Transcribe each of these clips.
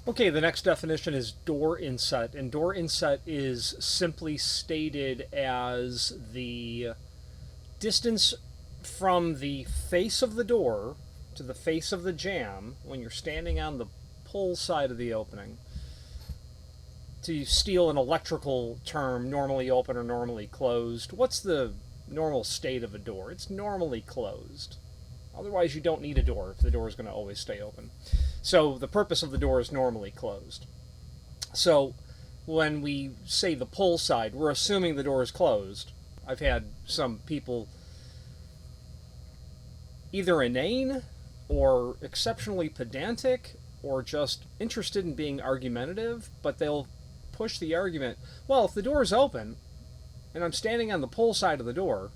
Okay, the next definition is door inset, and door inset is simply stated as the distance from the face of the door to the face of the jamb when you're standing on the pull side of the opening. To steal an electrical term, normally open or normally closed, what's the normal state of a door? It's normally closed. Otherwise, you don't need a door if the door is going to always stay open. So the purpose of the door is normally closed. So when we say the pull side, we're assuming the door is closed. I've had some people either inane or exceptionally pedantic or just interested in being argumentative, but they'll push the argument, well, if the door is open and I'm standing on the pull side of the door,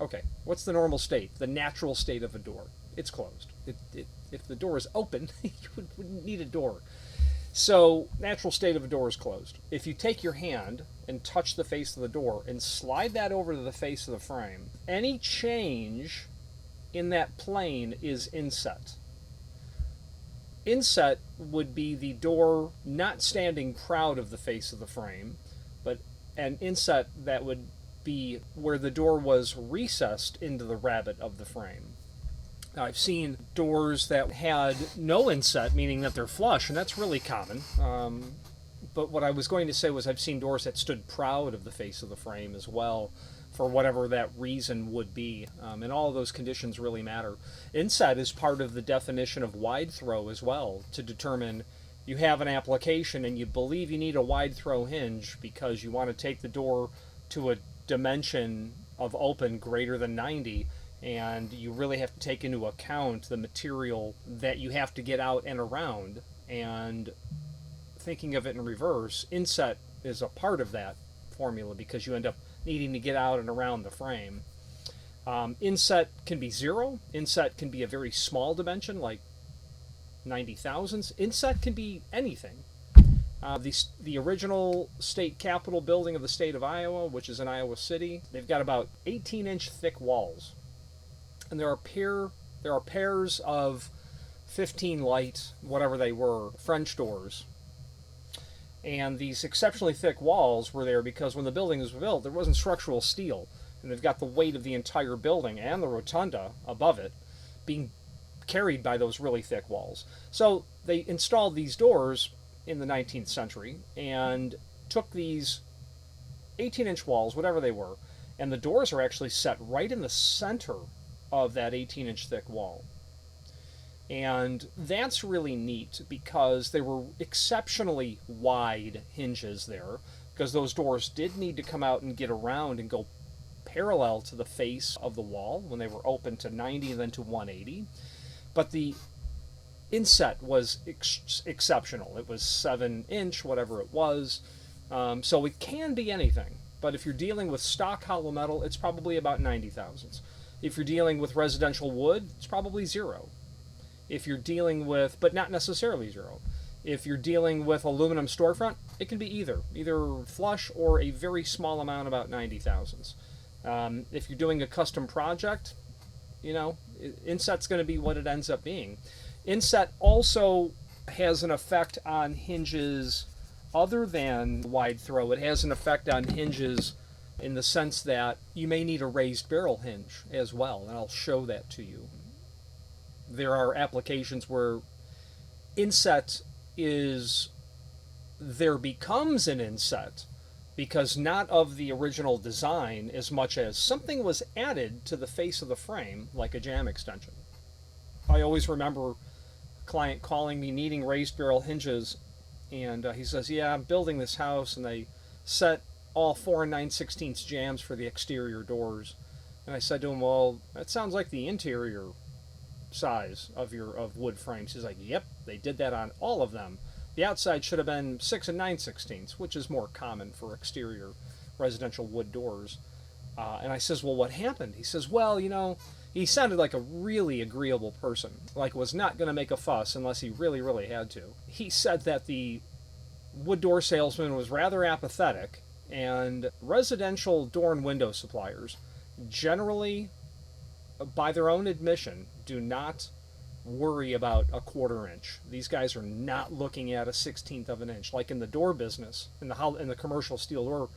okay, what's the normal state, the natural state of a door? It's closed. If the door is open, you wouldn't need a door. So, natural state of a door is closed. If you take your hand and touch the face of the door and slide that over to the face of the frame, any change in that plane is inset. Inset would be the door not standing proud of the face of the frame, but an inset that would be where the door was recessed into the rabbet of the frame. Now, I've seen doors that had no inset, meaning that they're flush, and that's really common. But what I was going to say was I've seen doors that stood proud of the face of the frame as well, for whatever that reason would be. And all of those conditions really matter. Inset is part of the definition of wide throw as well, to determine you have an application and you believe you need a wide throw hinge because you want to take the door to a dimension of open greater than 90, and you really have to take into account the material that you have to get out and around. And thinking of it in reverse, inset is a part of that formula because you end up needing to get out and around the frame. Inset can be 0. Inset can be a very small dimension, like 90 thousandths. Inset can be anything. The original state capitol building of the state of Iowa, which is in Iowa City, they've got about 18-inch thick walls. And there are pairs of 15 light, whatever they were, French doors. And these exceptionally thick walls were there because when the building was built, there wasn't structural steel. And they've got the weight of the entire building and the rotunda above it being carried by those really thick walls. So they installed these doors in the 19th century and took these 18-inch walls, whatever they were, and the doors are actually set right in the center of that 18-inch thick wall. And that's really neat because they were exceptionally wide hinges there, because those doors did need to come out and get around and go parallel to the face of the wall when they were open to 90 and then to 180. But the inset was exceptional. It was 7-inch, whatever it was. So it can be anything. But if you're dealing with stock hollow metal, it's probably about 90 thousandths. If you're dealing with residential wood, it's probably 0. If you're dealing with, but not necessarily 0. If you're dealing with aluminum storefront, it can be either flush or a very small amount, about 90 thousandths. If you're doing a custom project, inset's going to be what it ends up being. Inset also has an effect on hinges other than wide throw. It has an effect on hinges in the sense that you may need a raised barrel hinge as well, and I'll show that to you. There are applications where inset becomes an inset because not of the original design as much as something was added to the face of the frame, like a jamb extension. I always remember a client calling me needing raised barrel hinges, and he says, yeah, I'm building this house, and they set all 4 9/16 jambs for the exterior doors. And I said to him, well, that sounds like the interior size of wood frames. He's like, yep, they did that on all of them. The outside should have been 6 9/16, which is more common for exterior residential wood doors. And I says, well, what happened? He says, well, He sounded like a really agreeable person, like was not going to make a fuss unless he really, really had to. He said that the wood door salesman was rather apathetic, and residential door and window suppliers generally, by their own admission, do not worry about a 1/4 inch. These guys are not looking at a 1/16 of an inch. Like in the door business, in the commercial steel door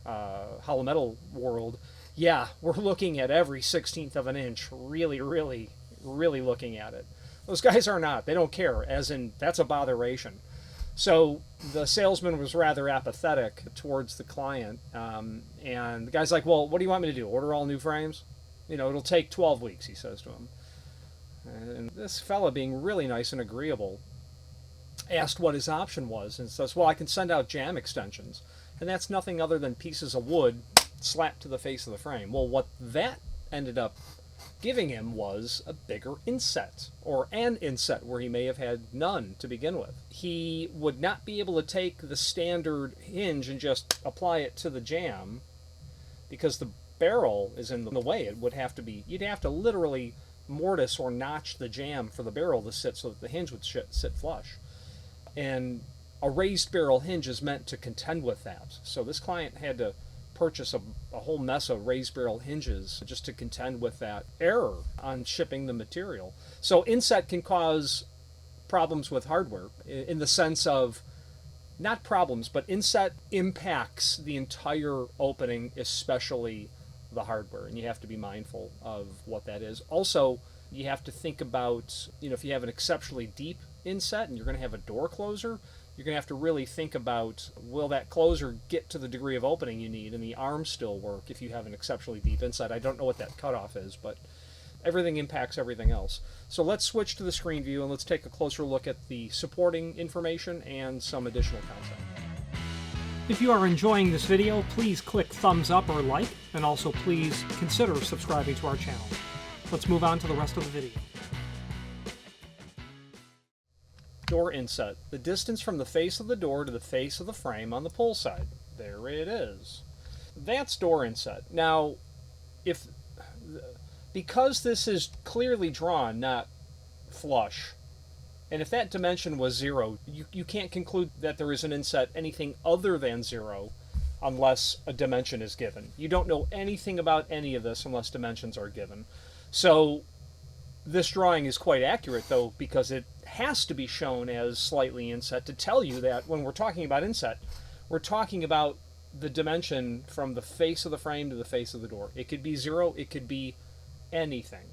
hollow metal world, yeah, we're looking at every 1/16 of an inch, really, really, really looking at it. Those guys are not. They don't care, as in, that's a botheration. So the salesman was rather apathetic towards the client, and the guy's like, well, what do you want me to do? Order all new frames? You know, it'll take 12 weeks, he says to him. And this fella, being really nice and agreeable, asked what his option was, and says, well, I can send out jam extensions. And that's nothing other than pieces of wood slapped to the face of the frame. Well, what that ended up giving him was a bigger inset, or an inset where he may have had none to begin with. He would not be able to take the standard hinge and just apply it to the jam, because the barrel is in the way. It would have to be, you'd have to literally mortise or notch the jam for the barrel to sit so that the hinge would sit flush. And a raised barrel hinge is meant to contend with that. So this client had to purchase a whole mess of raised barrel hinges just to contend with that error on shipping the material. So inset can cause problems with hardware in the sense of, not problems, but inset impacts the entire opening, especially the hardware, and you have to be mindful of what that is. Also, you have to think about, if you have an exceptionally deep inset and you're going to have a door closer, you're going to have to really think about, will that closer get to the degree of opening you need, and the arms still work if you have an exceptionally deep inset. I don't know what that cutoff is, but everything impacts everything else. So let's switch to the screen view and let's take a closer look at the supporting information and some additional content. If you are enjoying this video, please click thumbs up or like, and also please consider subscribing to our channel. Let's move on to the rest of the video. Door inset. The distance from the face of the door to the face of the frame on the pull side. There it is. That's door inset. Now, because this is clearly drawn, not flush, and if that dimension was 0, you can't conclude that there is an inset anything other than 0 unless a dimension is given. You don't know anything about any of this unless dimensions are given. So this drawing is quite accurate, though, because it has to be shown as slightly inset to tell you that when we're talking about inset, we're talking about the dimension from the face of the frame to the face of the door. It could be 0, it could be anything,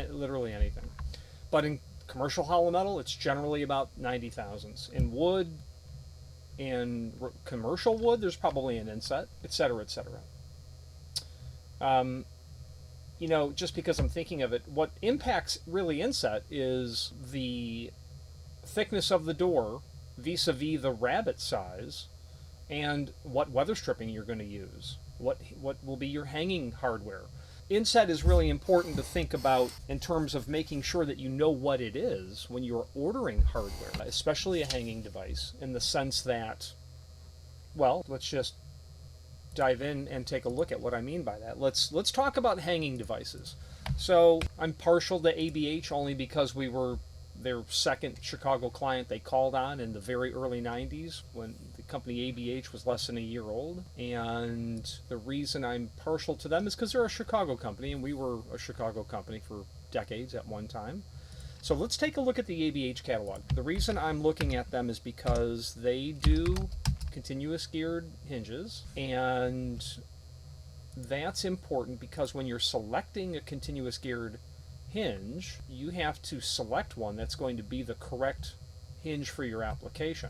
literally anything. But in commercial hollow metal, it's generally about 90 thousandths. In wood, in commercial wood, there's probably an inset, etc., etc. Just because I'm thinking of it, what impacts really inset is the thickness of the door vis-a-vis the rabbet size, and what weather stripping you're going to use. What will be your hanging hardware. Inset is really important to think about in terms of making sure that you know what it is when you're ordering hardware, especially a hanging device, in the sense that, well, let's just dive in and take a look at what I mean by that. Let's talk about hanging devices. So I'm partial to ABH only because we were their second Chicago client they called on in the very early 90s when the company ABH was less than a year old. And the reason I'm partial to them is because they're a Chicago company, and we were a Chicago company for decades at one time. So let's take a look at the ABH catalog. The reason I'm looking at them is because they do continuous geared hinges, and that's important because when you're selecting a continuous geared hinge, you have to select one that's going to be the correct hinge for your application.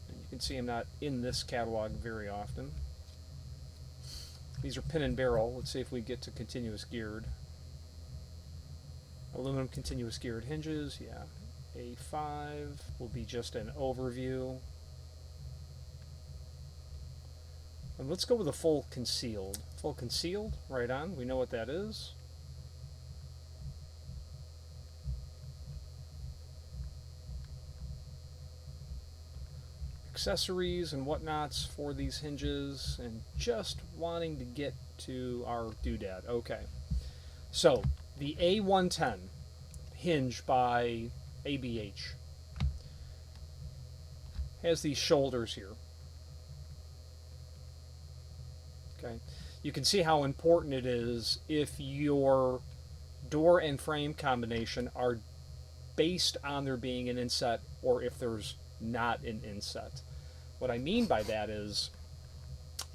And you can see I'm not in this catalog very often. These are pin and barrel. Let's see if we get to continuous geared. Aluminum continuous geared hinges, yeah. A5 will be just an overview. And let's go with a full concealed. Full concealed, right on. We know what that is. Accessories and whatnots for these hinges, and just wanting to get to our doodad. Okay. So the A110 hinge by ABH has these shoulders here. Okay. You can see how important it is if your door and frame combination are based on there being an inset or if there's not an inset. What I mean by that is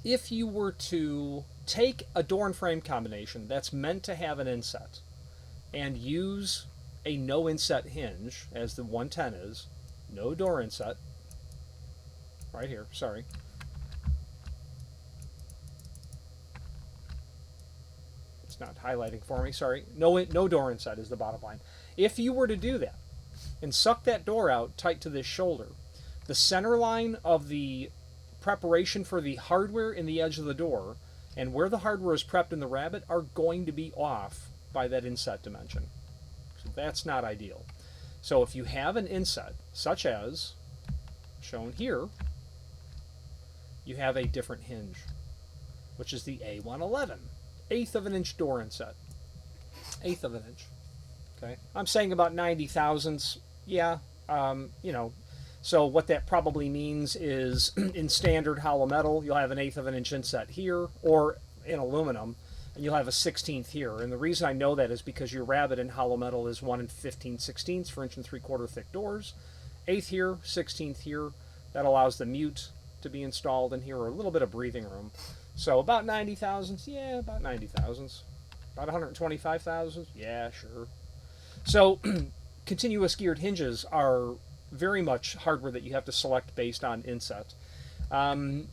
if you were to take a door and frame combination that's meant to have an inset and use a no inset hinge, as the 110 is, no door inset, right here, sorry. It's not highlighting for me, sorry. No door inset is the bottom line. If you were to do that and suck that door out tight to this shoulder, the center line of the preparation for the hardware in the edge of the door and where the hardware is prepped in the rabbet are going to be off by that inset dimension. So that's not ideal. So if you have an inset, such as shown here, you have a different hinge, which is the A111, 1/8 of an inch door inset. 1/8 of an inch. Okay, I'm saying about 90 thousandths. Yeah, you know. So what that probably means is in standard hollow metal, you'll have an 1/8 of an inch inset here, or in aluminum, and you'll have a 16th here. And the reason I know that is because your rabbet in hollow metal is 1 15/16 for 1 3/4 thick doors. 1/8 here, 16th here. That allows the mute to be installed in here, or a little bit of breathing room. So about 90 thousandths, yeah, about 90 thousandths. About 125 thousandths, yeah, sure. So continuous geared hinges are very much hardware that you have to select based on inset. I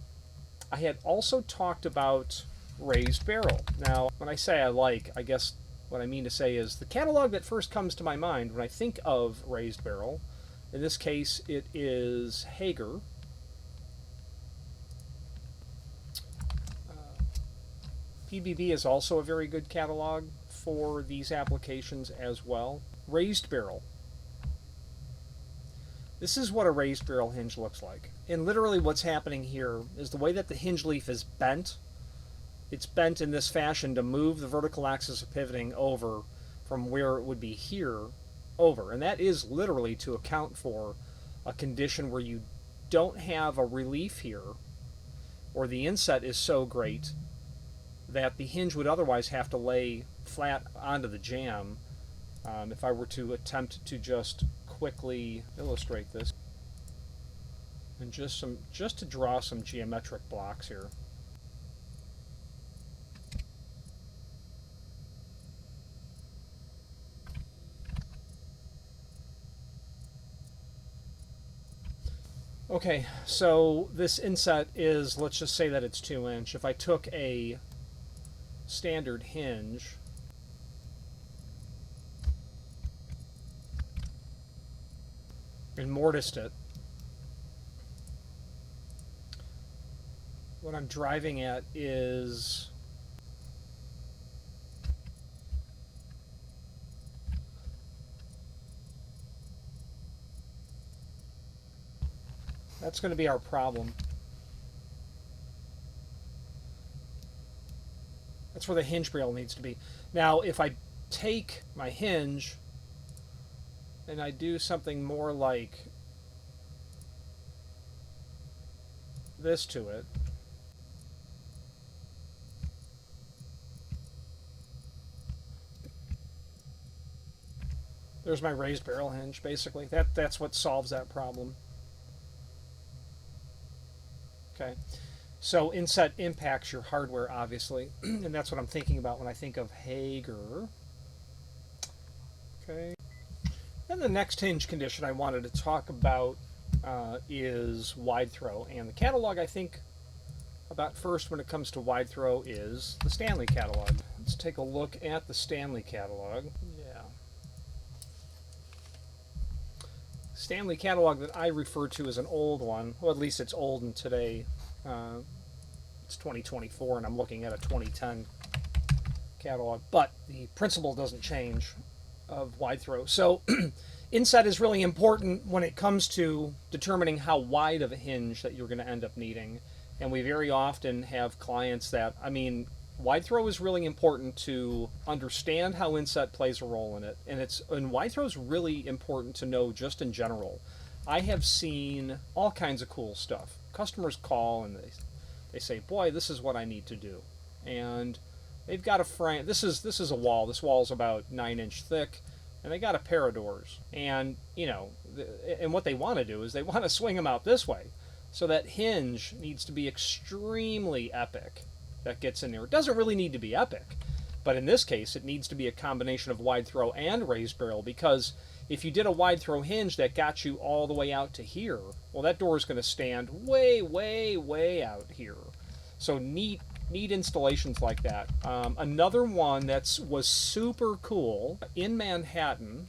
had also talked about raised barrel. Now, when I say I guess what I mean to say is the catalog that first comes to my mind when I think of raised barrel, in this case it is Hager. PBB is also a very good catalog for these applications as well. Raised barrel. This is what a raised barrel hinge looks like. And literally what's happening here is the way that the hinge leaf is bent, it's bent in this fashion to move the vertical axis of pivoting over from where it would be here over. And that is literally to account for a condition where you don't have a relief here, or the inset is so great that the hinge would otherwise have to lay flat onto the jamb. If I were to attempt to just quickly illustrate this, and just to draw some geometric blocks here. Okay, so this inset is, let's just say that it's 2 inch. If I took a standard hinge and mortised it, what I'm driving at is that's going to be our problem. That's where the hinge rail needs to be. Now, if I take my hinge and I do something more like this to it, there's my raised barrel hinge, basically. That's what solves that problem. Okay, so inset impacts your hardware, obviously, and that's what I'm thinking about when I think of Hager. Okay. Then the next hinge condition I wanted to talk about is wide throw, and the catalog I think about first when it comes to wide throw is the Stanley catalog. Let's take a look at the Stanley catalog. Yeah. Stanley catalog that I refer to as an old one, well, at least it's old in today. It's 2024 and I'm looking at a 2010 catalog, but the principle doesn't change of wide throw. So inset is really important when it comes to determining how wide of a hinge that you're going to end up needing. And we very often have clients that, I mean, Wide throw is really important to understand how Inset plays a role in it, and wide throw is really important to know just in general. I have seen all kinds of cool stuff. Customers call and they say, "Boy, this is what I need to do," and they've got a frame. This is a wall. This wall is about 9-inch thick, and they got a pair of doors. And and what they want to do is they want to swing them out this way, so that hinge needs to be extremely epic. That gets in there. It doesn't really need to be epic, but in this case, it needs to be a combination of wide throw and raised barrel, because if you did a wide throw hinge that got you all the way out to here, well, that door is going to stand way, way, way out here. So neat installations like that. Another one that was super cool in Manhattan,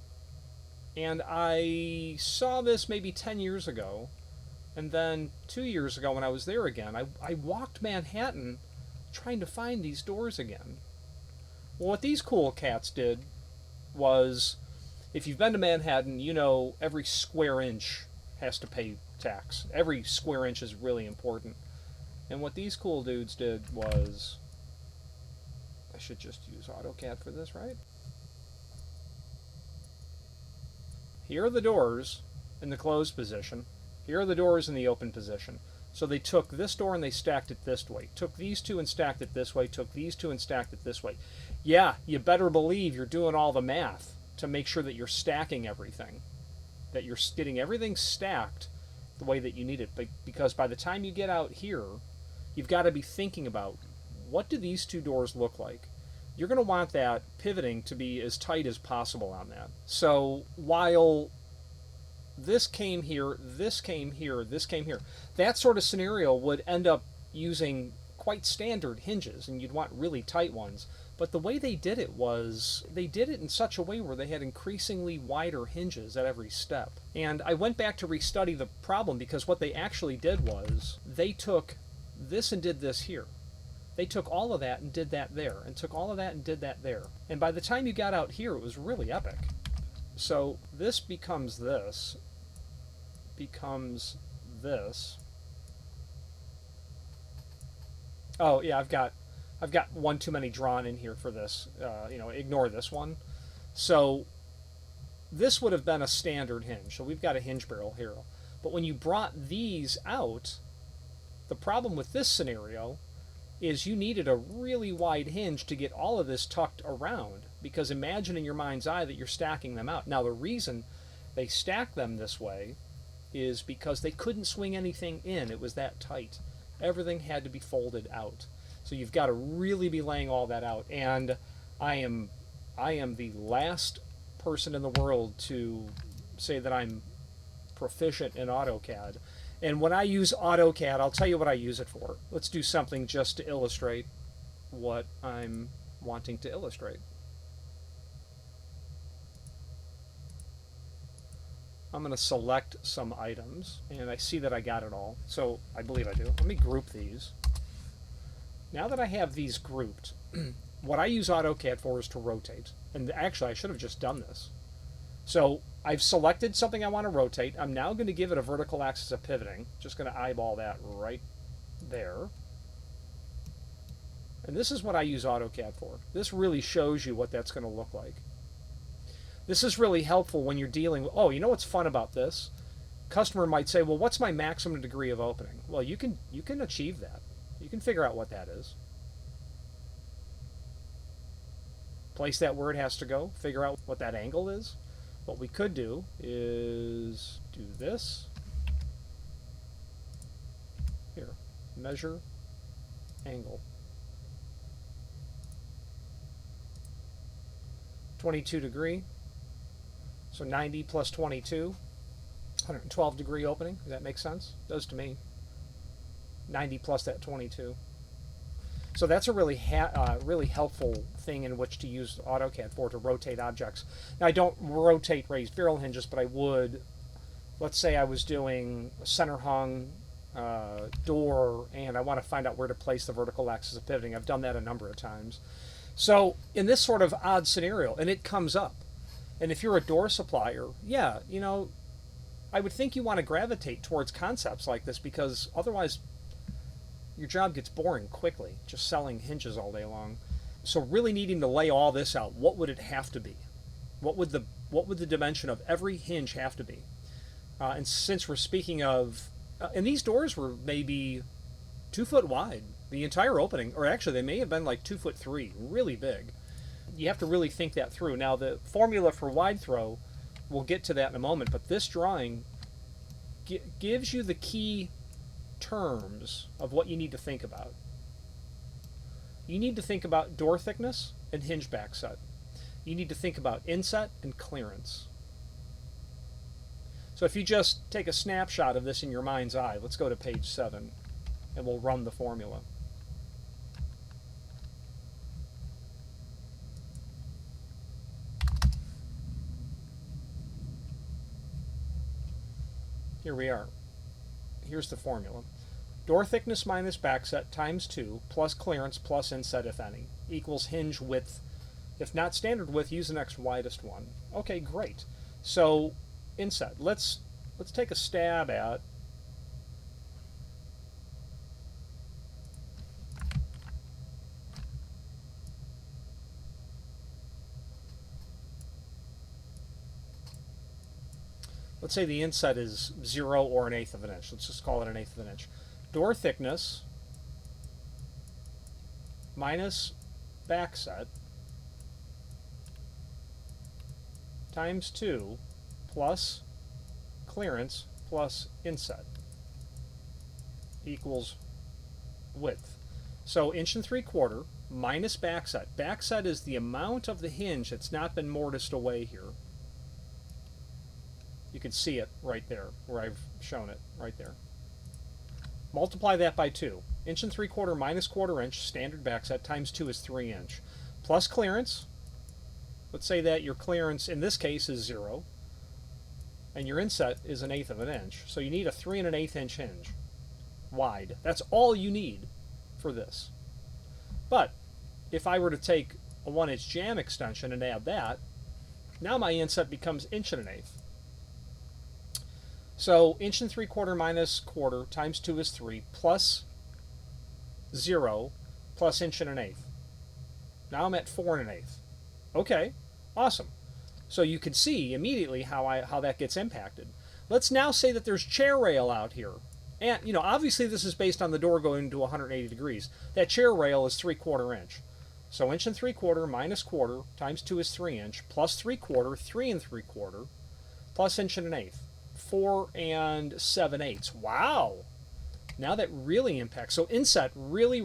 and I saw this maybe 10 years ago, and then 2 years ago when I was there again, I walked Manhattan trying to find these doors again. Well, what these cool cats did was, if you've been to Manhattan, you know every square inch has to pay tax. Every square inch is really important. And what these cool dudes did was, I should just use AutoCAD for this, right? Here are the doors in the closed position. Here are the doors in the open position. So they took this door and they stacked it this way. Took these two and stacked it this way. Took these two and stacked it this way. Yeah, you better believe you're doing all the math to make sure that you're stacking everything. That you're getting everything stacked the way that you need it. Because by the time you get out here, you've got to be thinking about, what do these two doors look like? You're going to want that pivoting to be as tight as possible on that. So while this came here, this came here, this came here, that sort of scenario would end up using quite standard hinges, and you'd want really tight ones. But the way they did it was, they did it in such a way where they had increasingly wider hinges at every step. And I went back to restudy the problem, because what they actually did was, they took this and did this here. They took all of that and did that there, and took all of that and did that there. And by the time you got out here, it was really epic. So this becomes this, becomes this. Oh yeah, I've got one too many drawn in here for this. Ignore this one. So this would have been a standard hinge. So we've got a hinge barrel here. But when you brought these out, the problem with this scenario is you needed a really wide hinge to get all of this tucked around, because imagine in your mind's eye that you're stacking them out. Now the reason they stacked them this way is because they couldn't swing anything in. It was that tight. Everything had to be folded out. So you've got to really be laying all that out. And I am the last person in the world to say that I'm proficient in AutoCAD. And when I use AutoCAD, I'll tell you what I use it for. Let's do something just to illustrate what I'm wanting to illustrate. I'm going to select some items, and I see that I got it all. So I believe I do. Let me group these. Now that I have these grouped, what I use AutoCAD for is to rotate. And actually, I should have just done this. So I've selected something I want to rotate. I'm now going to give it a vertical axis of pivoting. Just going to eyeball that right there. And this is what I use AutoCAD for. This really shows you what that's going to look like. This is really helpful when you're dealing with, oh, you know what's fun about this? Customer might say, well, what's my maximum degree of opening? Well, you can achieve that. You can figure out what that is. Place that where it has to go. Figure out what that angle is. What we could do is do this. Here, measure angle. 22 degree. So 90 plus 22, 112 degree opening. Does that make sense? It does to me. 90 plus that 22. So that's a really really helpful thing in which to use AutoCAD for, to rotate objects. Now I don't rotate raised barrel hinges, but I would. Let's say I was doing a center hung door, and I want to find out where to place the vertical axis of pivoting. I've done that a number of times. So in this sort of odd scenario, and it comes up. And if you're a door supplier, yeah, I would think you want to gravitate towards concepts like this, because otherwise your job gets boring quickly, just selling hinges all day long. So really needing to lay all this out, what would it have to be? What would the dimension of every hinge have to be? And since we're speaking of, and these doors were maybe 2 foot wide, the entire opening, or actually they may have been like 2'3", really big. You have to really think that through. Now the formula for wide throw, we'll get to that in a moment, but this drawing gives you the key terms of what you need to think about. You need to think about door thickness and hinge backset. You need to think about inset and clearance. So if you just take a snapshot of this in your mind's eye, let's go to page 7 and we'll run the formula. Here we are. Here's the formula. Door thickness minus backset times 2 plus clearance plus inset, if any, equals hinge width. If not standard width, use the next widest one. Okay, great. So inset. Let's take a stab at let's say the inset is 0 or 1/8 of an inch. Let's just call it 1/8 of an inch. Door thickness minus backset times 2 plus clearance plus inset equals width. So 1 3/4 minus backset. Backset is the amount of the hinge that's not been mortised away here. You can see it right there where I've shown it right there. Multiply that by 2. 1 3/4 minus 1/4 inch standard backset times 2 is 3 inch. Plus clearance. Let's say that your clearance in this case is 0 and your inset is 1/8 of an inch. So you need a 3 1/8 inch hinge wide. That's all you need for this. But if I were to take a 1 inch jamb extension and add that, now my inset becomes 1 1/8 inch. So 1 3/4 minus 1/4 times 2 is 3 plus 0 plus 1 1/8 inch. Now I'm at 4 1/8 inch. Okay, awesome. So you can see immediately how that gets impacted. Let's now say that there's chair rail out here. And, you know, obviously this is based on the door going to 180 degrees. That chair rail is 3/4 inch. So 1 3/4 minus 1/4 times 2 is 3 inch plus 3/4, 3 3/4 plus 1 1/8 inch. 4 7/8. Wow! Now that really impacts. So inset really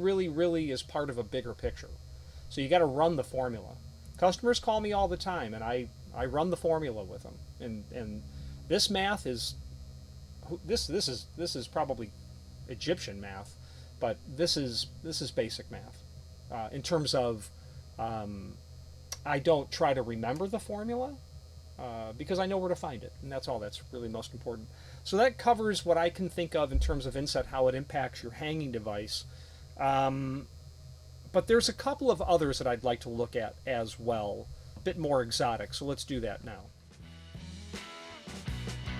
is part of a bigger picture. So you got to run the formula. Customers call me all the time, and I run the formula with them. And this math is this is probably Egyptian math, but this is basic math. In terms of I don't try to remember the formula. Because I know where to find it, and that's all that's really most important. So that covers what I can think of in terms of inset, how it impacts your hanging device. But there's a couple of others that I'd like to look at as well, a bit more exotic, so let's do that now.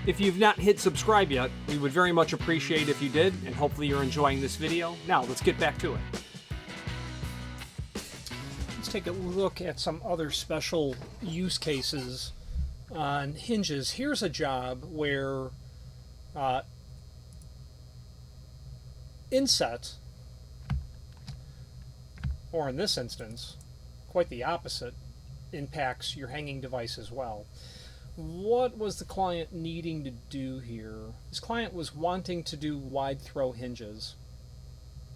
If you've not hit subscribe yet, we would very much appreciate if you did, and hopefully you're enjoying this video. Now, let's get back to it. Let's take a look at some other special use cases on hinges. Here's a job where inset, or in this instance, quite the opposite, impacts your hanging device as well. What was the client needing to do here? This client was wanting to do wide throw hinges.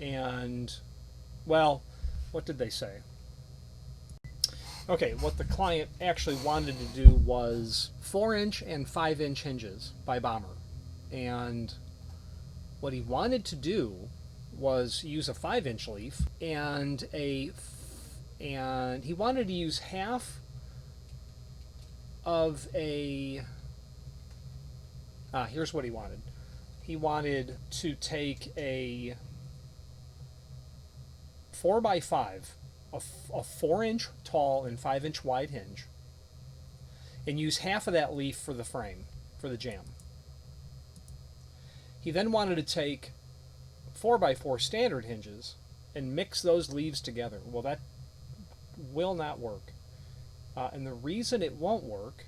And, well, what did they say? Okay, what the client actually wanted to do was 4-inch and 5-inch hinges by Bomber. And what he wanted to do was use a 5-inch leaf and he wanted to use half of a here's what he wanted. He wanted to take a 4x5, a 4-inch tall and 5-inch wide hinge, and use half of that leaf for the frame, for the jamb. He then wanted to take 4x4 standard hinges and mix those leaves together. Well, that will not work. And the reason it won't work,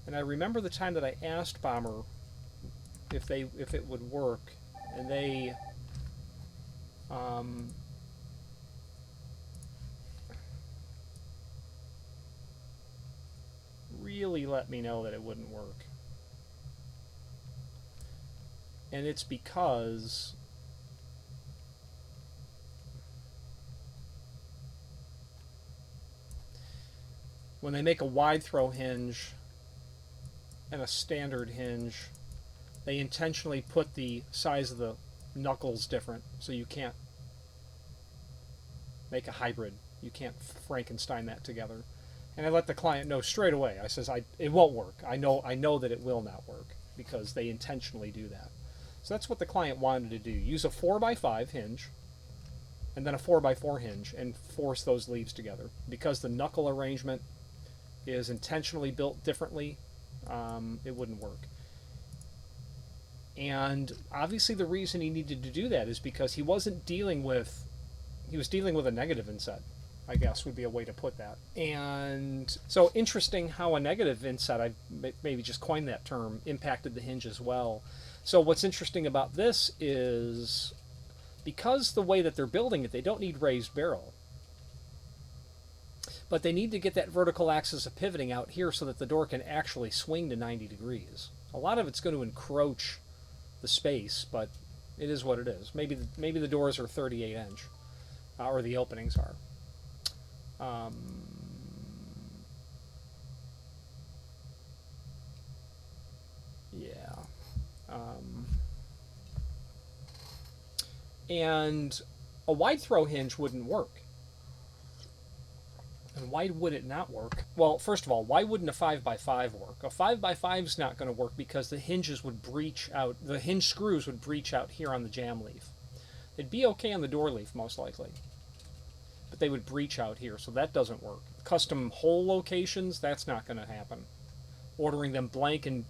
and I remember the time that I asked Bomber if it would work, and they really let me know that it wouldn't work. And it's because when they make a wide throw hinge and a standard hinge, they intentionally put the size of the knuckles different, so you can't make a hybrid. You can't Frankenstein that together. And I let the client know straight away. I says, it won't work. I know that it will not work because they intentionally do that. So that's what the client wanted to do. Use a 4x5 hinge and then a 4x4 hinge and force those leaves together. Because the knuckle arrangement is intentionally built differently, it wouldn't work. And obviously the reason he needed to do that is because he was dealing with a negative inset, I guess would be a way to put that. And so interesting how a negative inset, I maybe just coined that term, impacted the hinge as well. So what's interesting about this is because the way that they're building it, they don't need raised barrel. But they need to get that vertical axis of pivoting out here so that the door can actually swing to 90 degrees. A lot of it's going to encroach the space, but it is what it is. Maybe the doors are 38 inch, or the openings are. And a wide throw hinge wouldn't work. And why would it not work? Well, first of all, why wouldn't a 5x5 work? A 5x5 is not going to work because the hinges would breach out, the hinge screws would breach out here on the jamb leaf. They'd be okay on the door leaf, most likely, but they would breach out here, so that doesn't work. Custom hole locations, that's not going to happen. Ordering them blank and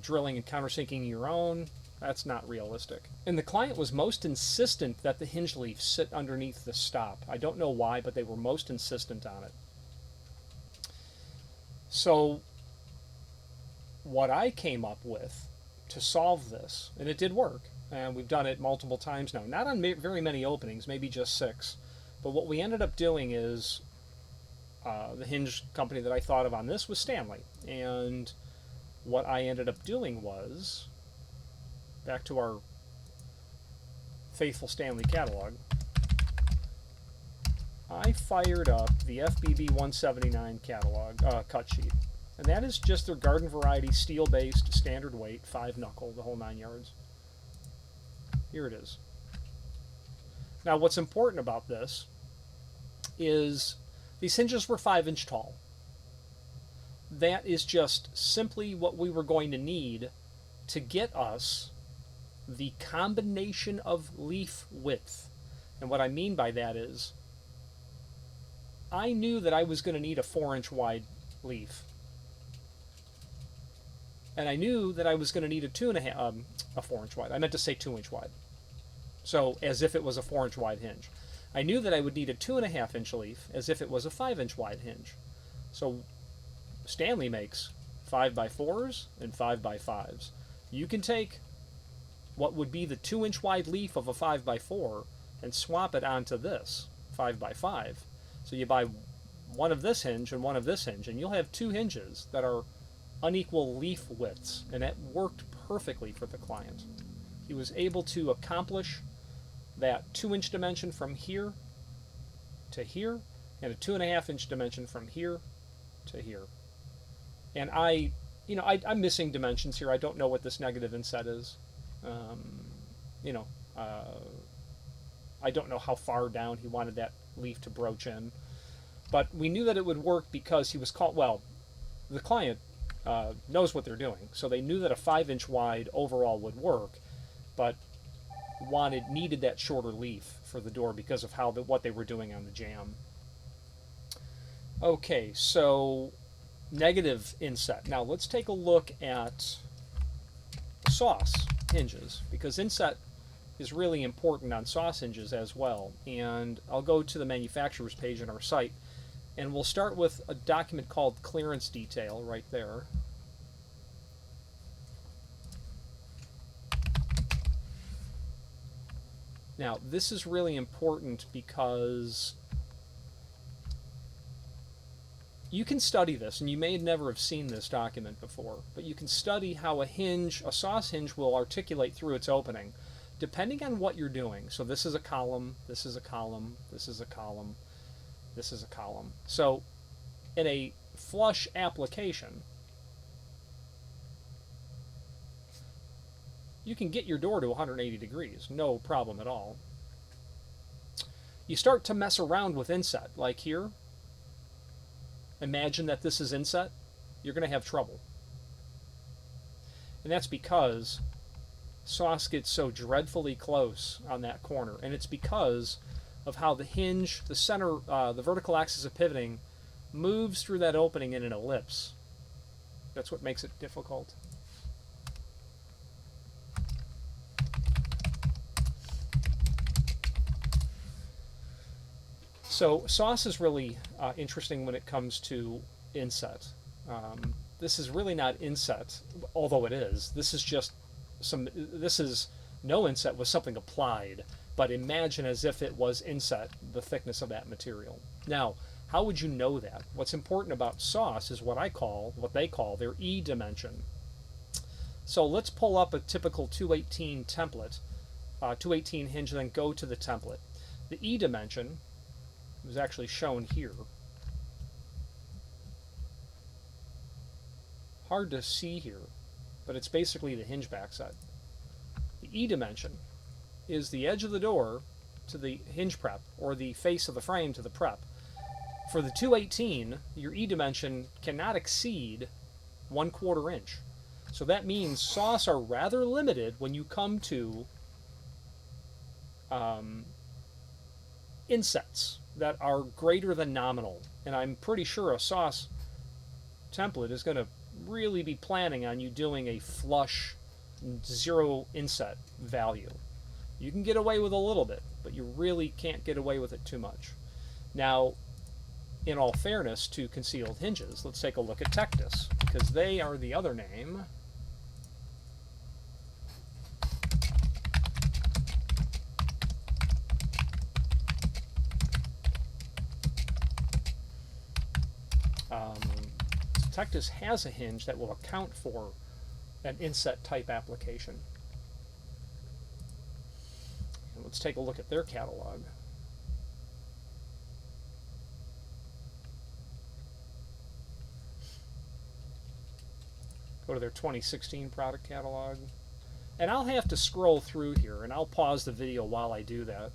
drilling and countersinking your own, that's not realistic. And the client was most insistent that the hinge leaf sit underneath the stop. I don't know why, but they were most insistent on it. So what I came up with to solve this, and it did work, and we've done it multiple times now, not on very many openings, maybe just 6, but what we ended up doing is the hinge company that I thought of on this was Stanley, and what I ended up doing was, back to our faithful Stanley catalog, I fired up the FBB 179 catalog cut sheet, and that is just their garden variety steel-based standard weight 5 knuckle, the whole 9 yards. Here it is. Now what's important about this is these hinges were 5 inch tall. That is just simply what we were going to need to get us the combination of leaf width. And what I mean by that is I knew that I was going to need a 4 inch wide leaf. And I knew that I was going to need a 4 inch wide. I meant to say 2 inch wide. So as if it was a 4 inch wide hinge. I knew that I would need a 2.5 inch leaf as if it was a 5 inch wide hinge. So Stanley makes 5x4s and 5x5s. You can take what would be the 2 inch wide leaf of a 5x4 and swap it onto this 5x5. So you buy one of this hinge and one of this hinge, and you'll have 2 hinges that are unequal leaf widths, and that worked perfectly for the client. He was able to accomplish that 2 inch dimension from here to here, and a 2.5 inch dimension from here to here. And I'm missing dimensions here. I don't know what this negative inset is. I don't know how far down he wanted that leaf to broach in, but we knew that it would work because he was called. Well, the client knows what they're doing, so they knew that a 5 inch wide overall would work, but needed that shorter leaf for the door because of what they were doing on the jamb. Okay, so negative inset. Now let's take a look at sauce. hinges, because inset is really important on sauce hinges as well. And I'll go to the manufacturer's page on our site, and we'll start with a document called clearance detail right there. Now, this is really important because you can study this, and you may never have seen this document before, but you can study how a sauce hinge will articulate through its opening, depending on what you're doing. So this is a column, this is a column, this is a column, this is a column. So in a flush application, you can get your door to 180 degrees, no problem at all. You start to mess around with inset, like here. Imagine that this is inset, you're going to have trouble. And that's because sauce gets so dreadfully close on that corner, and it's because of how the hinge, the center, the vertical axis of pivoting, moves through that opening in an ellipse. That's what makes it difficult. So sauce is really interesting when it comes to inset. This is really not inset, although it is. This is just this is no inset with something applied, but imagine as if it was inset, the thickness of that material. Now, how would you know that? What's important about sauce is what they call their E dimension. So let's pull up a typical 218 template, 218 hinge, and then go to the template. The E dimension is actually shown here. Hard to see here, but it's basically the hinge backside. The E dimension is the edge of the door to the hinge prep, or the face of the frame to the prep. For the 218, your E dimension cannot exceed 1/4 inch. So that means sauce are rather limited when you come to insets that are greater than nominal. And I'm pretty sure a sauce template is going to really be planning on you doing a flush 0 inset value. You can get away with a little bit, but you really can't get away with it too much. Now, in all fairness to concealed hinges, let's take a look at Tectus, because they are the other name. Tectus has a hinge that will account for an inset type application. And let's take a look at their catalog. Go to their 2016 product catalog. And I'll have to scroll through here, and I'll pause the video while I do that,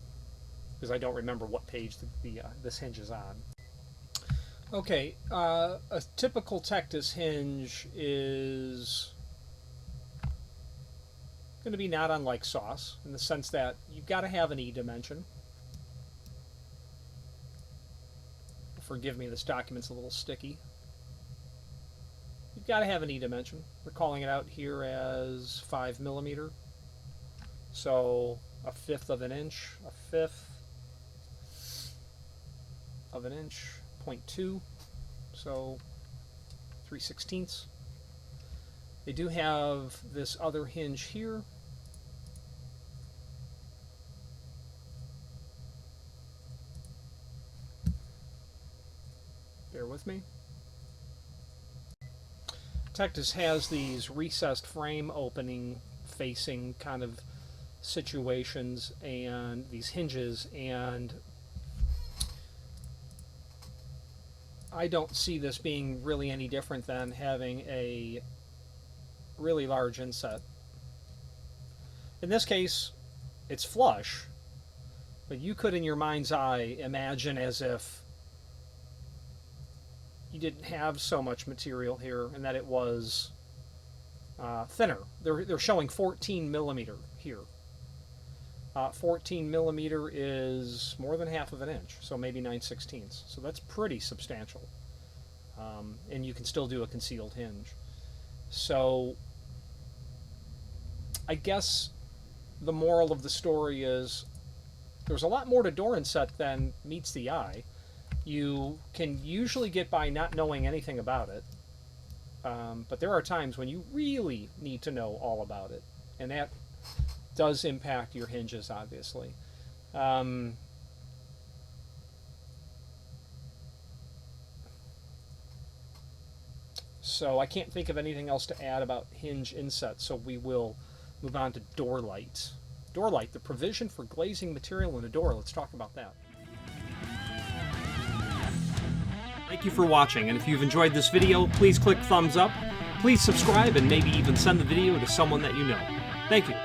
because I don't remember what page this hinge is on. Okay, a typical Tectus hinge is going to be not unlike sauce, in the sense that you've got to have an E dimension. Forgive me, this document's a little sticky. You've got to have an E dimension. We're calling it out here as 5 millimeter. So 1/5 of an inch, 1/5 of an inch, 0.2, so 3/16. They do have this other hinge here. Bear with me. Tectus has these recessed frame opening facing kind of situations and these hinges, and I don't see this being really any different than having a really large inset. In this case, it's flush, but you could in your mind's eye imagine as if you didn't have so much material here and that it was thinner. They're showing 14 millimeter here. 14 millimeter is more than 1/2 of an inch, so maybe 9/16. So that's pretty substantial. And you can still do a concealed hinge. So I guess the moral of the story is there's a lot more to door inset than meets the eye. You can usually get by not knowing anything about it, but there are times when you really need to know all about it, and that does impact your hinges, obviously. So I can't think of anything else to add about hinge inset, so we will move on to door light. Door light, the provision for glazing material in a door. Let's talk about that. Thank you for watching, and if you've enjoyed this video, please click thumbs up, please subscribe, and maybe even send the video to someone that you know. Thank you.